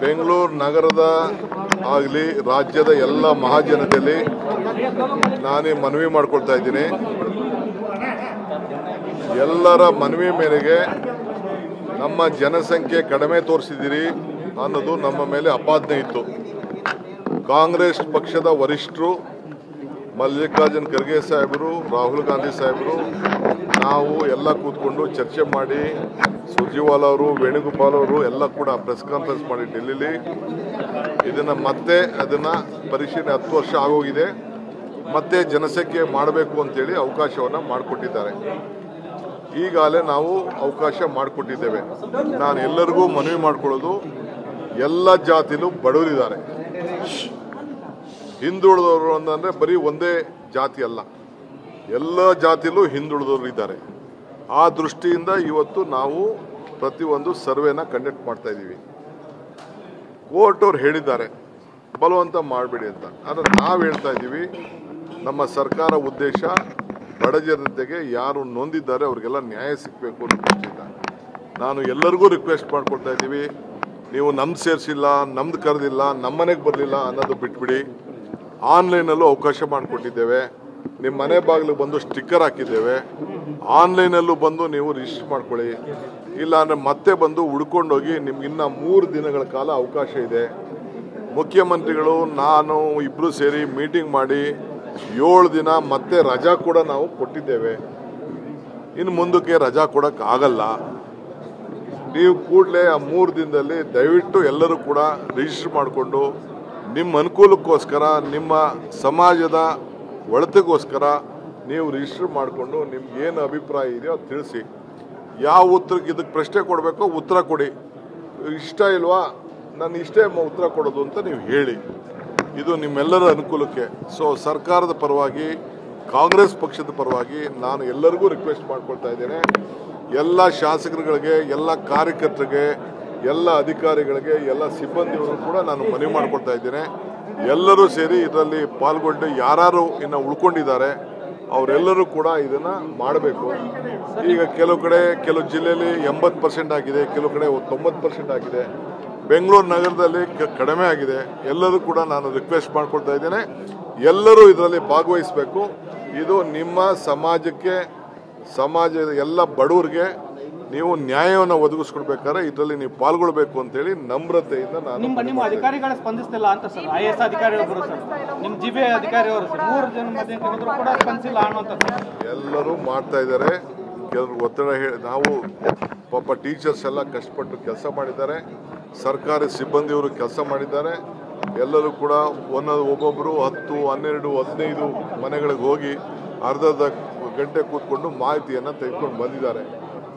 ಬೆಂಗಳೂರು ನಗರದ ಆಗಲಿ ರಾಜ್ಯದ ಎಲ್ಲ ಮಹಾಜನತೆಯಲ್ಲಿ ನಾನೇ ಮನವಿ ಮಾಡಿಕೊಳ್ತಾ ಇದ್ದೀನಿ. ಎಲ್ಲರ ಮನವಿ ಮೇರೆಗೆ ನಮ್ಮ ಜನಸಂಖ್ಯೆ ಕಡಿಮೆ ತೋರಿಸಿದಿರಿ ಅನ್ನೋದು ನಮ್ಮ ಮೇಲೆ ಅಪಾದನೆ ಇತ್ತು. ಕಾಂಗ್ರೆಸ್ ಪಕ್ಷದ ವರಿಷ್ಠರು ಮಲ್ಲಿಕಾರ್ಜುನ್ ಖರ್ಗೆ ಸಾಹೇಬರು, ರಾಹುಲ್ ಗಾಂಧಿ ಸಾಹೇಬರು, ನಾವು ಎಲ್ಲ ಕೂತ್ಕೊಂಡು ಚರ್ಚೆ ಮಾಡಿ, ಸುರ್ಜೇವಾಲಾ ಅವರು, ವೇಣುಗೋಪಾಲ್ ಅವರು ಎಲ್ಲ ಕೂಡ ಪ್ರೆಸ್ ಕಾನ್ಫರೆನ್ಸ್ ಮಾಡಿ ಡೆಲ್ಲಿಲಿ ಅದನ್ನು ಪರಿಶೀಲನೆ 10 ವರ್ಷ ಆಗೋಗಿದೆ, ಮತ್ತೆ ಜನಸಂಖ್ಯೆ ಮಾಡಬೇಕು ಅಂತೇಳಿ ಅವಕಾಶವನ್ನು ಮಾಡಿಕೊಟ್ಟಿದ್ದಾರೆ. ಈಗಾಗಲೇ ನಾವು ಅವಕಾಶ ಮಾಡಿಕೊಟ್ಟಿದ್ದೇವೆ. ನಾನು ಎಲ್ಲರಿಗೂ ಮನವಿ ಮಾಡಿಕೊಳ್ಳೋದು, ಎಲ್ಲ ಜಾತಿಲೂ ಬಡವರಿದ್ದಾರೆ. ಹಿಂದುಳಿದವರು ಅಂದರೆ ಬರೀ ಒಂದೇ ಜಾತಿ ಅಲ್ಲ, ಎಲ್ಲ ಜಾತಿಲೂ ಹಿಂದುಳಿದವರು ಇದ್ದಾರೆ. ಆ ದೃಷ್ಟಿಯಿಂದ ಇವತ್ತು ನಾವು ಪ್ರತಿಯೊಂದು ಸರ್ವೆನ ಕಂಡಕ್ಟ್ ಮಾಡ್ತಾ ಇದ್ದೀವಿ. ಕೋರ್ಟ್ ಅವ್ರು ಹೇಳಿದ್ದಾರೆ ಬಲವಂತ ಮಾಡಬೇಡಿ ಅಂತ, ಆದರೆ ನಾವು ಹೇಳ್ತಾ ಇದ್ದೀವಿ ನಮ್ಮ ಸರ್ಕಾರ ಉದ್ದೇಶ ಬಡ ಜನತೆಗೆ ಯಾರು ನೊಂದಿದ್ದಾರೆ ಅವರಿಗೆಲ್ಲ ನ್ಯಾಯ ಸಿಗಬೇಕು ಅನ್ನೋ ದೃಷ್ಟಿಯಿಂದ ನಾನು ಎಲ್ಲರಿಗೂ ರಿಕ್ವೆಸ್ಟ್ ಮಾಡ್ಕೊಳ್ತಾ ಇದ್ದೀವಿ. ನೀವು ನಮ್ದು ಸೇರಿಸಿಲ್ಲ, ನಮ್ದು ಕರೆದಿಲ್ಲ, ನಮ್ಮನೆಗೆ ಬರಲಿಲ್ಲ ಅನ್ನೋದು ಬಿಟ್ಬಿಡಿ. ಆನ್ಲೈನಲ್ಲೂ ಅವಕಾಶ ಮಾಡಿಕೊಟ್ಟಿದ್ದೇವೆ. ನಿಮ್ಮ ಮನೆ ಬಾಗಿಲಿಗೆ ಬಂದು ಸ್ಟಿಕ್ಕರ್ ಹಾಕಿದ್ದೇವೆ. ಆನ್ಲೈನಲ್ಲೂ ಬಂದು ನೀವು ರಿಜಿಸ್ಟರ್ ಮಾಡ್ಕೊಳ್ಳಿ. ಇಲ್ಲ ಅಂದರೆ ಮತ್ತೆ ಬಂದು ಹುಡ್ಕೊಂಡೋಗಿ ನಿಮ್ಗೆ ಇನ್ನೂ 3 ದಿನಗಳ ಕಾಲ ಅವಕಾಶ ಇದೆ. ಮುಖ್ಯಮಂತ್ರಿಗಳು ನಾನು ಇಬ್ಬರು ಸೇರಿ ಮೀಟಿಂಗ್ ಮಾಡಿ 7 ದಿನ ಮತ್ತೆ ರಜಾ ಕೂಡ ನಾವು ಕೊಟ್ಟಿದ್ದೇವೆ. ಇನ್ನು ಮುಂದಕ್ಕೆ ರಜಾ ಕೊಡೋಕ್ಕಾಗಲ್ಲ. ನೀವು ಕೂಡಲೇ ಆ 3 ದಿನದಲ್ಲಿ ದಯವಿಟ್ಟು ಎಲ್ಲರೂ ಕೂಡ ರಿಜಿಸ್ಟರ್ ಮಾಡಿಕೊಂಡು ನಿಮ್ಮ ಅನುಕೂಲಕ್ಕೋಸ್ಕರ, ನಿಮ್ಮ ಸಮಾಜದ ಒಳಿತಿಗೋಸ್ಕರ ನೀವು ರಿಜಿಸ್ಟರ್ ಮಾಡಿಕೊಂಡು ನಿಮ್ಗೆ ಏನು ಅಭಿಪ್ರಾಯ ಇದೆಯೋ ಅದು ತಿಳಿಸಿ. ಯಾವ ಉತ್ತರಕ್ಕೆ ಇದಕ್ಕೆ ಪ್ರಶ್ನೆ ಕೊಡಬೇಕೋ ಉತ್ತರ ಕೊಡಿ. ಇಷ್ಟ ಇಲ್ವಾ, ನಾನು ಇಷ್ಟೇ ಉತ್ತರ ಕೊಡೋದು ಅಂತ ನೀವು ಹೇಳಿ. ಇದು ನಿಮ್ಮೆಲ್ಲರ ಅನುಕೂಲಕ್ಕೆ. ಸೊ ಸರ್ಕಾರದ ಪರವಾಗಿ, ಕಾಂಗ್ರೆಸ್ ಪಕ್ಷದ ಪರವಾಗಿ ನಾನು ಎಲ್ಲರಿಗೂ ರಿಕ್ವೆಸ್ಟ್ ಮಾಡ್ಕೊಳ್ತಾ ಇದ್ದೇನೆ. ಎಲ್ಲ ಶಾಸಕರುಗಳಿಗೆ, ಎಲ್ಲ ಕಾರ್ಯಕರ್ತರಿಗೆ, ಎಲ್ಲ ಅಧಿಕಾರಿಗಳಿಗೆ, ಎಲ್ಲ ಸಿಬ್ಬಂದಿಯವರು ಕೂಡ ನಾನು ಮನವಿ ಮಾಡ್ಕೊಳ್ತಾ ಇದ್ದೇನೆ. ಎಲ್ಲರೂ ಸೇರಿ ಇದರಲ್ಲಿ ಪಾಲ್ಗೊಂಡು ಯಾರು ಇನ್ನು ಉಳ್ಕೊಂಡಿದ್ದಾರೆ ಅವರೆಲ್ಲರೂ ಕೂಡ ಇದನ್ನು ಮಾಡಬೇಕು. ಈಗ ಕೆಲವು ಜಿಲ್ಲೆಯಲ್ಲಿ 80% ಆಗಿದೆ, ಕೆಲವು ಕಡೆ 90% ಆಗಿದೆ. ಬೆಂಗಳೂರು ನಗರದಲ್ಲಿ ಕಡಿಮೆ ಆಗಿದೆ. ಎಲ್ಲರೂ ಕೂಡ ನಾನು ರಿಕ್ವೆಸ್ಟ್ ಮಾಡ್ಕೊಳ್ತಾ ಇದ್ದೇನೆ, ಎಲ್ಲರೂ ಇದರಲ್ಲಿ ಭಾಗವಹಿಸಬೇಕು. ಇದು ನಿಮ್ಮ ಸಮಾಜದ ಎಲ್ಲ ಬಡವರಿಗೆ ನೀವು ನ್ಯಾಯವನ್ನು ಒದಗಿಸ್ಕೊಡ್ಬೇಕಾದ್ರೆ ಇದರಲ್ಲಿ ನೀವು ಪಾಲ್ಗೊಳ್ಬೇಕು ಅಂತೇಳಿ ನಮ್ರತೆಯಿಂದ ನಾನು ನಿಮ್ಮ ಅಧಿಕಾರಿಗಳು ಸ್ಪಂದಿಸ್ತಿಲ್ಲ ಅಂತ ಸರ್. IAS ಅಧಿಕಾರಿಗಳು ಸರ್, ನಿಮ್ಮ ಜಿಬಿ ಅಧಿಕಾರಿಯವರು 3 ಜನ ಮಧ್ಯೆ ಕೂಡ ಸ್ಪಂದಿಸಿಲ್ಲ ಅನ್ನುವಂಥ ಎಲ್ಲರೂ ಮಾಡ್ತಾ ಇದ್ದಾರೆ. ಕೆಲವರು ಒತ್ತಡ ನಾವು ಪಾಪ ಟೀಚರ್ಸ್ ಎಲ್ಲ ಕಷ್ಟಪಟ್ಟು ಕೆಲಸ ಮಾಡಿದ್ದಾರೆ, ಸರ್ಕಾರಿ ಸಿಬ್ಬಂದಿಯವರು ಕೆಲಸ ಮಾಡಿದ್ದಾರೆ. ಎಲ್ಲರೂ ಕೂಡ ಒಬ್ಬೊಬ್ಬರು 10, 12, 15 ಮನೆಗಳಿಗೆ ಹೋಗಿ ಅರ್ಧ ಗಂಟೆ ಕೂತ್ಕೊಂಡು ಮಾಹಿತಿಯನ್ನು ತೆಗೆದುಕೊಂಡು ಬಂದಿದ್ದಾರೆ.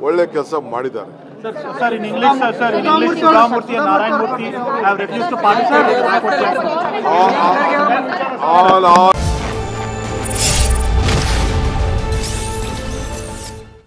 ಒಳ್ಳೆ ಕೆಲಸ ಮಾಡಿದ್ದಾರೆ. Sir, in English, Shivamoorthy and Narayan Murthy have refused to participate.